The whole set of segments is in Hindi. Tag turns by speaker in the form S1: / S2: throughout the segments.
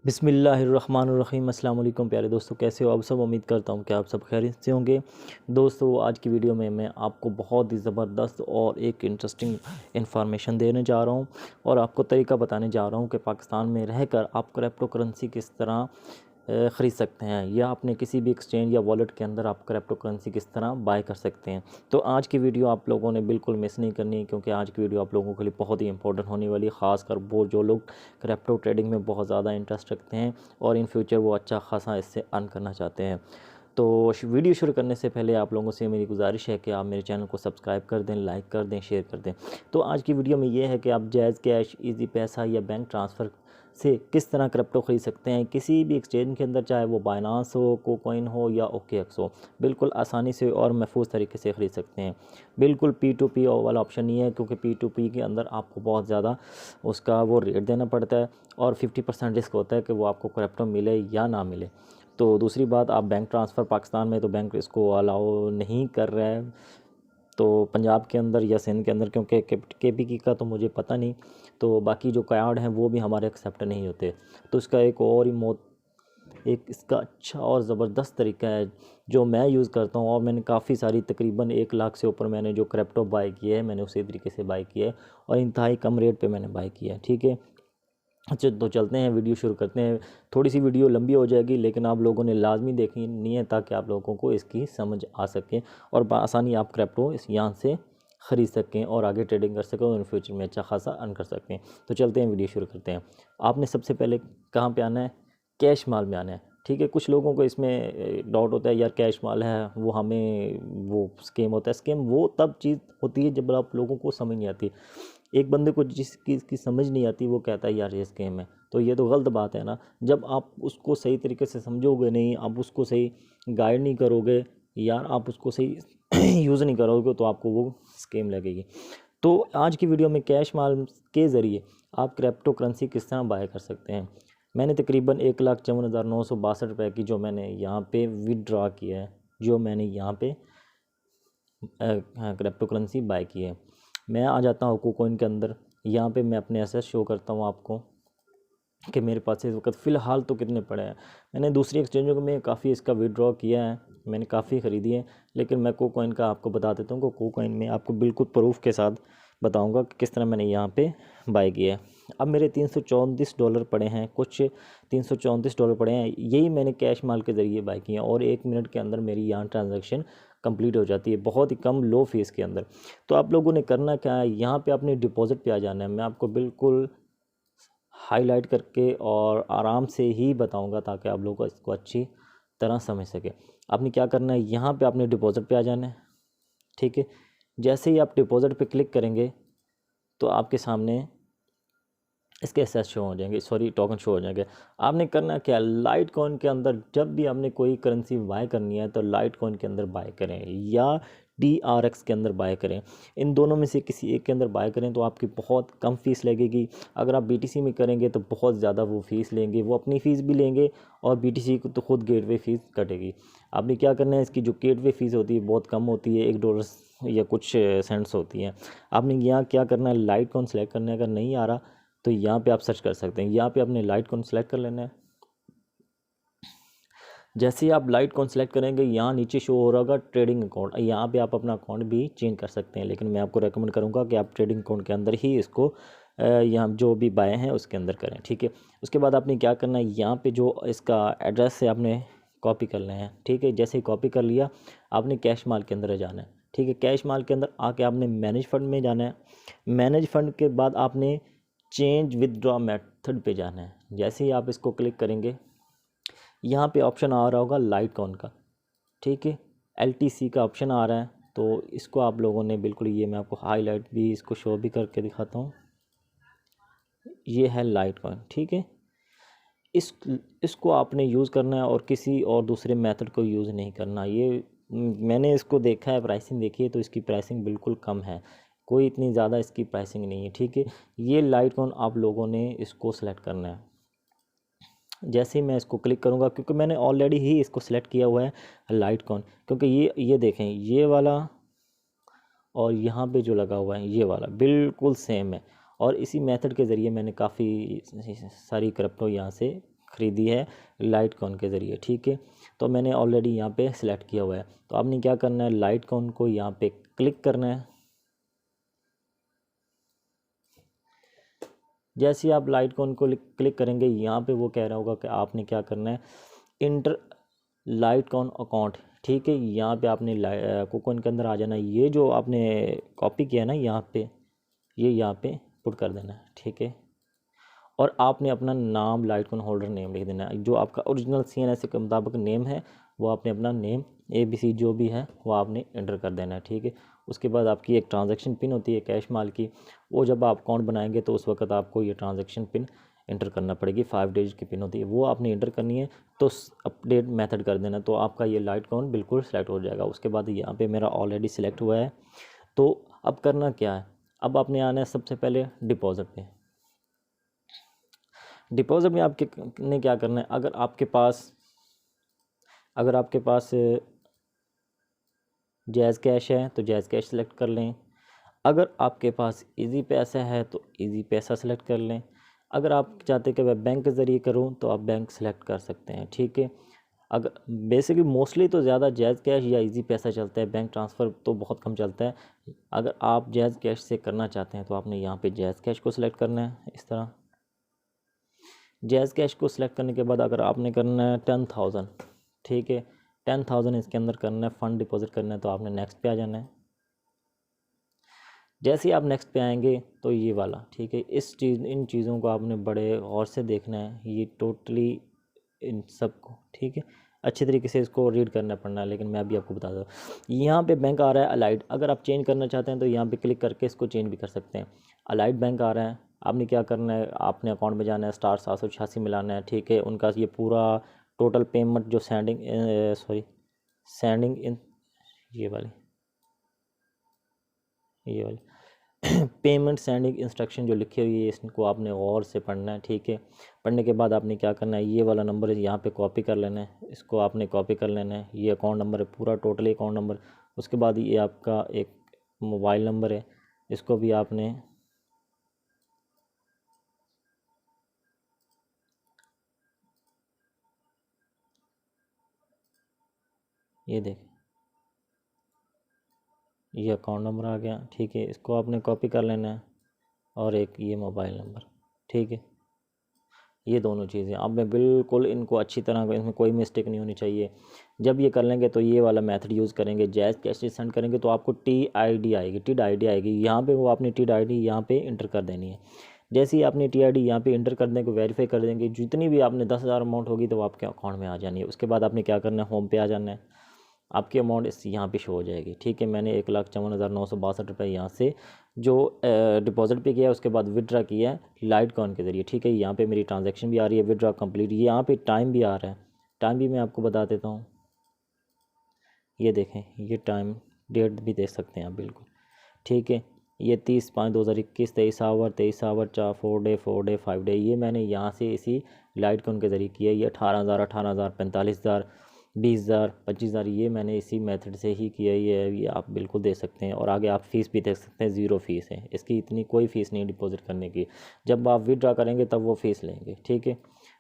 S1: बिस्मिल्लाहिर्रहमानिर्रहीम। अस्सलाम वालेकुम प्यारे दोस्तों, कैसे हो आप सब। उम्मीद करता हूँ कि आप सब खैरियत से होंगे। दोस्तों, आज की वीडियो में मैं आपको बहुत ही ज़बरदस्त और एक इंटरेस्टिंग इन्फॉर्मेशन देने जा रहा हूँ और आपको तरीका बताने जा रहा हूँ कि पाकिस्तान में रहकर आप क्रिप्टो करेंसी किस तरह ख़रीद सकते हैं या अपने किसी भी एक्सचेंज या वॉलेट के अंदर आप क्रिप्टो करेंसी किस तरह बाय कर सकते हैं। तो आज की वीडियो आप लोगों ने बिल्कुल मिस नहीं करनी है, क्योंकि आज की वीडियो आप लोगों के लिए बहुत ही इंपॉर्टेंट होने वाली है, ख़ासकर वो जो लोग क्रिप्टो ट्रेडिंग में बहुत ज़्यादा इंटरेस्ट रखते हैं और इन फ्यूचर वो अच्छा खासा इससे अर्न करना चाहते हैं। तो वीडियो शुरू करने से पहले आप लोगों से मेरी गुजारिश है कि आप मेरे चैनल को सब्सक्राइब कर दें, लाइक कर दें, शेयर कर दें। तो आज की वीडियो में ये है कि आप जैज़ कैश, इजी पैसा या बैंक ट्रांसफ़र से किस तरह क्रिप्टो ख़रीद सकते हैं किसी भी एक्सचेंज के अंदर, चाहे वो बाइनांस हो, कोकॉइन हो या OKX हो। बिल्कुल आसानी से और महफूज तरीके से ख़रीद सकते हैं। बिल्कुल P2P वाला ऑप्शन नहीं है, क्योंकि P2P के अंदर आपको बहुत ज़्यादा उसका वो रेट देना पड़ता है और 50% रिस्क होता है कि वो आपको क्रिप्टो मिले या ना मिले। तो दूसरी बात, आप बैंक ट्रांसफ़र, पाकिस्तान में तो बैंक इसको अलाउ नहीं कर रहा है, तो पंजाब के अंदर या सिंध के अंदर, क्योंकि KPK का तो मुझे पता नहीं, तो बाकी जो कार्ड हैं वो भी हमारे एक्सेप्ट नहीं होते। तो इसका एक और ही एक इसका अच्छा और ज़बरदस्त तरीका है जो मैं यूज़ करता हूँ, और मैंने काफ़ी सारी, तकरीबन 1 लाख से ऊपर मैंने जो क्रिप्टो बाय किया है, मैंने उसी तरीके से बाय किया है और इंतहाई कम रेट पे मैंने बाय किया है। ठीक है, अच्छा तो चलते हैं, वीडियो शुरू करते हैं। थोड़ी सी वीडियो लंबी हो जाएगी, लेकिन आप लोगों ने लाजमी देखनी है ताकि आप लोगों को इसकी समझ आ सके और बआसानी आप क्रिप्टो इस यहाँ से ख़रीद सकें और आगे ट्रेडिंग कर सकें और इन फ्यूचर में अच्छा खासा अर्न कर सकें। तो चलते हैं, वीडियो शुरू करते हैं। आपने सबसे पहले कहाँ पे आना है? कैश माल में आना है। ठीक है, कुछ लोगों को इसमें डाउट होता है, यार कैश माल है वो हमें वो स्कैम होता है। स्कैम वो तब चीज़ होती है जब आप लोगों को समझ नहीं आती। एक बंदे को जिस चीज़ की समझ नहीं आती वो कहता है यार ये स्कैम है, तो ये तो गलत बात है ना। जब आप उसको सही तरीके से समझोगे नहीं, आप उसको सही गाइड नहीं करोगे, यार आप उसको सही यूज़ नहीं करोगे, तो आपको वो स्कैम लगेगी। तो आज की वीडियो में कैश माल के ज़रिए आप क्रिप्टो करेंसी किस तरह बाय कर सकते हैं। मैंने तकरीबन 1,54,962 रुपये की जो मैंने यहाँ पे विदड्रॉ किया है, जो मैंने यहाँ पे क्रिप्टो करेंसी बाय की है। मैं आ जाता हूँ कोकॉइन के अंदर। यहाँ पे मैं अपने एसेट शो करता हूँ आपको कि मेरे पास इस वक्त फ़िलहाल तो कितने पड़े हैं। मैंने दूसरी एक्सचेंजों में काफ़ी इसका विड्रॉ किया है, मैंने काफ़ी ख़रीदी है, लेकिन मैं कोकॉइन का आपको बता देता हूँ कि कोकॉइन में आपको बिल्कुल प्रूफ के साथ बताऊँगा कि किस तरह मैंने यहाँ पे बाय किया है। अब मेरे $334 पड़े हैं, कुछ $334 पड़े हैं, यही मैंने कैश माल के ज़रिए बाय किए हैं और 1 मिनट के अंदर मेरी यहाँ ट्रांजैक्शन कंप्लीट हो जाती है, बहुत ही कम लो फीस के अंदर। तो आप लोगों ने करना क्या है, यहाँ पे अपने डिपॉज़िट पे आ जाना है। मैं आपको बिल्कुल हाईलाइट करके और आराम से ही बताऊंगा ताकि आप लोगों को इसको अच्छी तरह समझ सके। आपने क्या करना है, यहाँ पे आपने डिपॉज़िट पे आ जाना है। ठीक है, जैसे ही आप डिपॉज़िट पे क्लिक करेंगे तो आपके सामने इसके एसेट शो हो जाएंगे, सॉरी टोकन शो हो जाएंगे। आपने करना क्या, लाइट कॉइन के अंदर जब भी आपने कोई करेंसी बाय करनी है तो लाइट कॉइन के अंदर बाय करें या TRX के अंदर बाय करें। इन दोनों में से किसी एक के अंदर बाय करें तो आपकी बहुत कम फ़ीस लगेगी। अगर आप BTC में करेंगे तो बहुत ज़्यादा वो फ़ीस लेंगे, वो अपनी फ़ीस भी लेंगे और BTC को तो खुद गेटवे फ़ीस कटेगी। आपने क्या करना है, इसकी जो गेटवे फ़ीस होती है बहुत कम होती है, $1 या कुछ सेंट्स होती हैं। आपने यहाँ क्या करना है, लाइट कॉइन सेलेक्ट करना है। अगर नहीं आ रहा तो यहाँ पे आप सर्च कर सकते हैं। यहाँ पे आपने लाइट कॉइन सेलेक्ट कर लेना है। जैसे ही आप लाइट कॉइन सेलेक्ट करेंगे, यहाँ नीचे शो हो रहा होगा ट्रेडिंग अकाउंट। यहाँ पे आप अपना अकाउंट भी चेंज कर सकते हैं, लेकिन मैं आपको रेकमेंड करूँगा कि आप ट्रेडिंग अकाउंट के अंदर ही इसको यहाँ जो भी बाय हैं उसके अंदर करें। ठीक है, उसके बाद आपने क्या करना है, यहाँ पे जो इसका एड्रेस है आपने कॉपी कर लेना है। ठीक है, जैसे ही कॉपी कर लिया आपने कैश माल के अंदर जाना है। ठीक है, कैश माल के अंदर आके आपने मैनेज फंड में जाना है। मैनेज फंड के बाद आपने चेंज विदड्रॉ मेथड पे जाना है। जैसे ही आप इसको क्लिक करेंगे, यहाँ पे ऑप्शन आ रहा होगा लाइट कॉइन का। ठीक है, LTC का ऑप्शन आ रहा है, तो इसको आप लोगों ने बिल्कुल, ये मैं आपको हाईलाइट भी इसको शो भी करके दिखाता हूँ। ये है लाइट कॉइन। ठीक है, इसको आपने यूज़ करना है और किसी और दूसरे मेथड को यूज़ नहीं करना। ये मैंने इसको देखा है, प्राइसिंग देखी है तो इसकी प्राइसिंग बिल्कुल कम है, कोई इतनी ज़्यादा इसकी प्राइसिंग नहीं है। ठीक है, ये लाइट कॉइन आप लोगों ने इसको सेलेक्ट करना है। जैसे ही मैं इसको क्लिक करूँगा, क्योंकि मैंने ऑलरेडी ही इसको सेलेक्ट किया हुआ है लाइट कॉइन, क्योंकि ये देखें, ये वाला और यहाँ पे जो लगा हुआ है ये वाला बिल्कुल सेम है और इसी मेथड के ज़रिए मैंने काफ़ी सारी क्रिप्टो यहाँ से ख़रीदी है लाइटकॉइन के ज़रिए, ठीक है। तो मैंने ऑलरेडी यहाँ पे सिलेक्ट किया हुआ है। तो आपने क्या करना है, लाइटकॉइन को यहाँ पे क्लिक करना है। जैसे ही आप लाइटकॉइन को क्लिक करेंगे, यहाँ पे वो कह रहा होगा कि आपने क्या करना है, इंटर लाइटकॉइन अकाउंट, ठीक है। यहाँ पे आपने कोकॉइन के अंदर आ जाना है। ये जो आपने कॉपी किया ना यहाँ पे, ये यहाँ पे पुट कर देना है, ठीक है। और आपने अपना नाम लाइटकॉइन होल्डर नेम लिख देना है। जो आपका ओरिजिनल CNSE के मुताबिक नेम है, वो आपने अपना नेम ABC जो भी है वो आपने एंटर कर देना है, ठीक है। उसके बाद आपकी एक ट्रांजैक्शन पिन होती है कैश माल की, वो जब आप अकाउंट बनाएंगे तो उस वक्त आपको ये ट्रांजैक्शन पिन एंटर करना पड़ेगी। 5 डिजिट की पिन होती है, वो आपने एंटर करनी है। तो अपडेट मेथड कर देना, तो आपका ये लाइटकॉइन बिल्कुल सेलेक्ट हो जाएगा। उसके बाद यहाँ पे मेरा ऑलरेडी सिलेक्ट हुआ है। तो अब करना क्या है, अब आपने आना है सबसे पहले डिपॉजिट पे। डिपॉजिट में आपके ने क्या करना है, अगर आपके पास जैज़ कैश है तो जैज़ कैश सेलेक्ट कर लें। अगर आपके पास इजी पैसा है तो इजी पैसा सेलेक्ट कर लें। अगर आप चाहते हैं कि मैं बैंक के ज़रिए करूं तो आप बैंक सेलेक्ट कर सकते हैं, ठीक है। अगर बेसिकली मोस्टली तो ज़्यादा जैज़ कैश या इजी पैसा चलता है, बैंक ट्रांसफ़र तो बहुत कम चलता है। अगर आप जैज़ कैश से करना चाहते हैं तो आपने यहाँ पे जैज़ कैश को सिलेक्ट करना है। इस तरह जैज़ कैश को सिलेक्ट करने के बाद अगर आपने करना है 10,000, ठीक है, 10,000 इसके अंदर करना है, फ़ंड डिपॉजिट करना है, तो आपने नेक्स्ट पे आ जाना है। जैसे ही आप नेक्स्ट पे आएंगे तो ये वाला, ठीक है, इन चीज़ों को आपने बड़े गौर से देखना है, ये टोटली इन सब को, ठीक है, अच्छे तरीके से इसको रीड करना पड़ना है। लेकिन मैं अभी आपको बता दूँ, यहाँ पे बैंक आ रहा है अलाइड। अगर आप चेंज करना चाहते हैं तो यहाँ पे क्लिक करके इसको चेंज भी कर सकते हैं। अलाइड बैंक आ रहा है, आपने क्या करना है, आपने अकाउंट में जाना है, *786 मिलाना है, ठीक है। उनका ये पूरा टोटल पेमेंट जो सेंडिंग इन ये वाली पेमेंट सेंडिंग इंस्ट्रक्शन जो लिखी हुई है, इसको आपने गौर से पढ़ना है, ठीक है। पढ़ने के बाद आपने क्या करना है, ये वाला नंबर यहाँ पे कॉपी कर लेना है, इसको आपने कॉपी कर लेना है। ये अकाउंट नंबर है, पूरा टोटली अकाउंट नंबर। उसके बाद ये आपका एक मोबाइल नंबर है, इसको भी आपने ये देखें, ये अकाउंट नंबर आ गया, ठीक है। इसको आपने कॉपी कर लेना है, और एक ये मोबाइल नंबर, ठीक है। ये दोनों चीज़ें अब मैं बिल्कुल इनको अच्छी तरह, इसमें कोई मिस्टेक नहीं होनी चाहिए। जब ये कर लेंगे तो ये वाला मेथड यूज़ करेंगे, जैज़ कैश से सेंड करेंगे तो आपको TID आएगी, टिड आईडी आएगी। यहाँ पे वो आपने टिड आईडी यहाँ पे इंटर कर देनी है। जैसे ही आपने TID यहाँ पे इंटर कर देंगे, वेरीफाई कर देंगे, जितनी भी आपने 10,000 अमाउंट होगी तो वो आपके अकाउंट में आ जानी है। उसके बाद आपने क्या करना है, होम पे आ जाना है, आपकी अमाउंट इस यहाँ पे शो हो जाएगी, ठीक है। मैंने 1,54,962 रुपये यहाँ से जो डिपॉजिट पे किया है, उसके बाद विड्रा किया है लाइटकॉइन के ज़रिए, ठीक है। यहाँ पे मेरी ट्रांजैक्शन भी आ रही है, विड्रा कंप्लीट। यहाँ पे टाइम भी आ रहा है, टाइम भी मैं आपको बता देता हूँ। ये देखें, ये टाइम डेट भी देख सकते हैं आप, बिल्कुल ठीक है। ये 30/5/2021, 23 आवर 4 डे 5 डे, ये मैंने यहाँ से इसी लाइटकॉइन के ज़रिए किया है। ये 18,000 18,000 45,000 20,000 25,000 ये मैंने इसी मेथड से ही किया ही है। ये आप बिल्कुल दे सकते हैं। और आगे आप फ़ीस भी देख सकते हैं, ज़ीरो फ़ीस है इसकी, इतनी कोई फ़ीस नहीं डिपॉजिट करने की। जब आप विड्रा करेंगे तब वो फ़ीस लेंगे, ठीक है।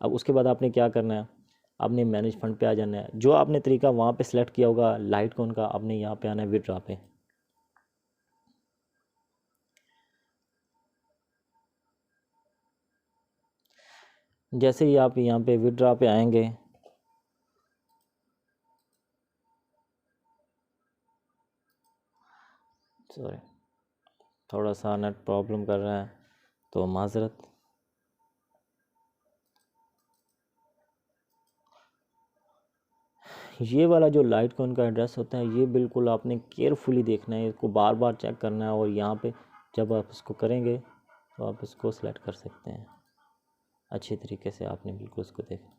S1: अब उसके बाद आपने क्या करना है, आपने मैनेज फंड पे आ जाना है। जो आपने तरीका वहाँ पे सिलेक्ट किया होगा लाइटकॉइन का, आपने यहाँ पे आना है विड्रा पे। जैसे ही आप यहाँ पे विड्रा पे आएंगे, सॉरी थोड़ा सा नेट प्रॉब्लम कर रहा है तो माजरत। ये वाला जो लाइटकॉइन का एड्रेस होता है, ये बिल्कुल आपने केयरफुली देखना है, इसको बार बार चेक करना है। और यहाँ पे जब आप इसको करेंगे तो आप इसको सिलेक्ट कर सकते हैं अच्छी तरीके से, आपने बिल्कुल इसको देखा।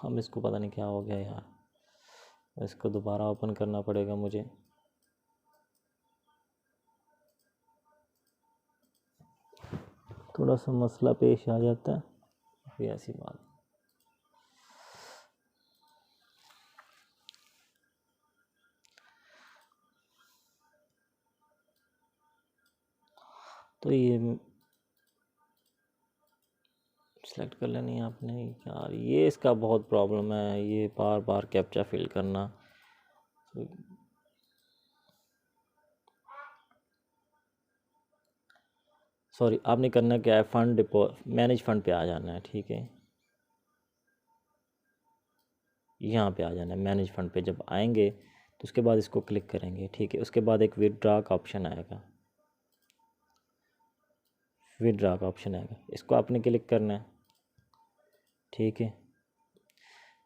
S1: हम इसको पता नहीं क्या हो गया यार, इसको दोबारा ओपन करना पड़ेगा मुझे। थोड़ा सा मसला पेश आ जाता है, कोई ऐसी बात। तो ये सेलेक्ट कर लेनी है आपने। यार ये इसका बहुत प्रॉब्लम है, ये बार बार कैप्चा फिल करना। सॉरी, आपने करना क्या है, फंड मैनेज फंड पे आ जाना है, ठीक है। यहाँ पे आ जाना है मैनेज फंड पे। जब आएंगे तो उसके बाद इसको क्लिक करेंगे, ठीक है। उसके बाद एक विदड्रा का ऑप्शन आएगा, विदड्रा का ऑप्शन आएगा, इसको आपने क्लिक करना है, ठीक है।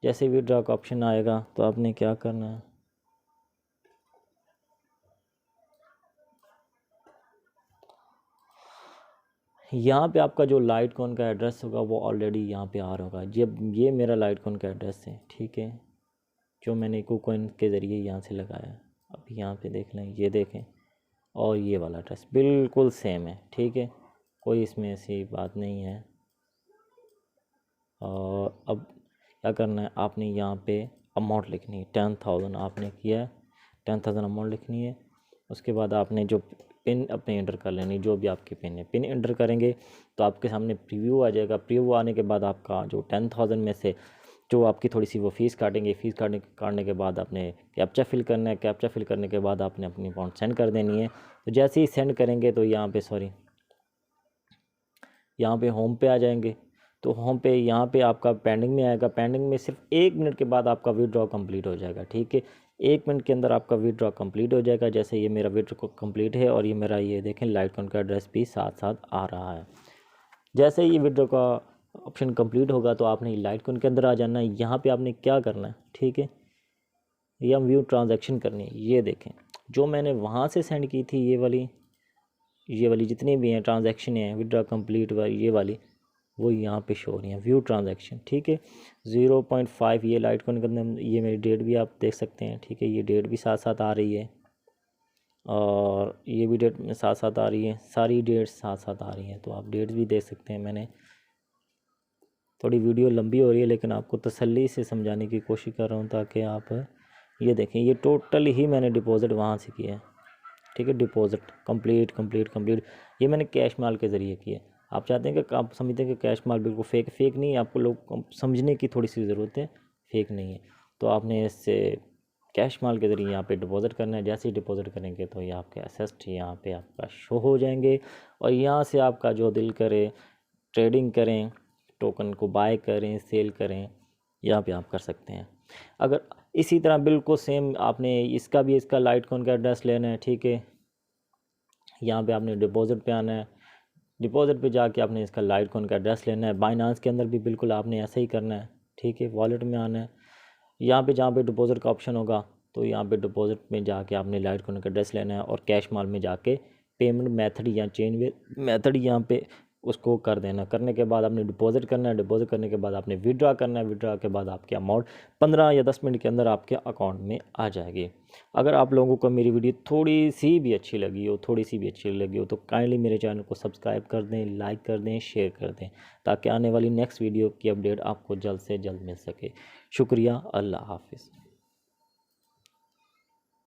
S1: जैसे विदड्रा का ऑप्शन आएगा तो आपने क्या करना है, यहाँ पे आपका जो लाइटकॉइन का एड्रेस होगा वो ऑलरेडी यहाँ पे आ रहा होगा। जब ये मेरा लाइटकॉइन का एड्रेस है, ठीक है, जो मैंने KuCoin के ज़रिए यहाँ से लगाया। अब यहाँ पे देख लें, ये देखें, और ये वाला एड्रेस बिल्कुल सेम है, ठीक है, कोई इसमें ऐसी बात नहीं है। और अब क्या करना है, आपने यहाँ पे अमाउंट लिखनी है, 10,000 आपने किया है, 10,000 अमाउंट लिखनी है। उसके बाद आपने जो पिन अपने एंटर कर लेनी, जो भी आपकी पिन है, पिन एंटर करेंगे तो आपके सामने प्रीव्यू आ जाएगा। प्रीव्यू आने के बाद आपका जो 10,000 में से जो आपकी थोड़ी सी वो फ़ीस काटेंगे, फ़ीस काटने के बाद आपने कैप्चा फिल करना है। कैप्चा फिल करने के बाद आपने अपनी अमाउंट सेंड कर देनी है। तो जैसे ही सेंड करेंगे तो यहाँ पे होम पे आ जाएंगे। तो होम पे यहाँ पे आपका पेंडिंग में आएगा। पेंडिंग में सिर्फ 1 मिनट के बाद आपका विड्रॉ कंप्लीट हो जाएगा, ठीक है। 1 मिनट के अंदर आपका विड्रॉ कंप्लीट हो जाएगा। जैसे ये मेरा विड्रॉ कंप्लीट है और ये मेरा, ये देखें, लाइटकॉइन का एड्रेस भी साथ साथ आ रहा है। जैसे ही ये विड्रॉ का ऑप्शन कंप्लीट होगा तो आपने लाइटकॉइन के अंदर आ जाना है। यहाँ पे आपने क्या करना है, ठीक है, ये हम व्यू ट्रांजैक्शन करनी है। ये देखें, जो मैंने वहाँ से सेंड की थी, ये वाली जितनी भी हैं ट्रांजैक्शन हैं, विड्रॉ कंप्लीट ये वाली, वो यहाँ पे शो हो रही है, व्यू ट्रांजैक्शन, ठीक है। 0.5 ये लाइटकॉइन के अंदर, ये मेरी डेट भी आप देख सकते हैं, ठीक है। ये डेट भी साथ साथ आ रही है और ये भी डेट में साथ साथ आ रही है, सारी डेट्स साथ साथ आ रही हैं। तो आप डेट्स भी देख सकते हैं। मैंने थोड़ी वीडियो लंबी हो रही है लेकिन आपको तसल्ली से समझाने की कोशिश कर रहा हूँ ताकि आप ये देखें। ये टोटल ही मैंने डिपॉज़िट वहाँ से किया है, ठीक है। डिपॉज़िट कंप्लीट ये मैंने कैश माल के ज़रिए किया। आप चाहते हैं कि आप समझते हैं कि कैश माल बिल्कुल फेक नहीं है, आपको लोग समझने की थोड़ी सी ज़रूरत है, फेक नहीं है। तो आपने इससे कैश माल के ज़रिए यहाँ पे डिपॉज़िट करना है। जैसे ही डिपॉज़िट करेंगे तो ये आपके असेस्ट यहाँ पे आपका शो हो जाएंगे और यहाँ से आपका जो दिल करे ट्रेडिंग करें, टोकन को बाय करें, सेल करें, यहाँ पे आप कर सकते हैं। अगर इसी तरह बिल्कुल सेम आपने इसका लाइटकॉइन का एड्रेस लेना है, ठीक है। यहाँ पे आपने डिपॉज़िट पे आना है। डिपॉज़िट पे जाके आपने इसका लाइटकॉइन का एड्रेस लेना है। बाइनांस के अंदर भी बिल्कुल आपने ऐसा ही करना है, ठीक है। वॉलेट में आना है, यहाँ पे जहाँ पे डिपॉज़िट का ऑप्शन होगा तो यहाँ पे डिपॉज़िट में जाके आपने लाइटकॉइन का एड्रेस लेना है और कैश माल में जाके पेमेंट मेथड या चेंज मेथड यहाँ पे उसको कर देना। करने के बाद आपने डिपॉज़िट करना है। डिपॉज़िट करने के बाद आपने विड्रॉ करना है। विड्रॉ के बाद आपकी अमाउंट 15 या 10 मिनट के अंदर आपके अकाउंट में आ जाएगी। अगर आप लोगों को मेरी वीडियो थोड़ी सी भी अच्छी लगी हो तो काइंडली मेरे चैनल को सब्सक्राइब कर दें, लाइक कर दें, शेयर कर दें, ताकि आने वाली नेक्स्ट वीडियो की अपडेट आपको जल्द से जल्द मिल सके। शुक्रिया। अल्लाह हाफिज़।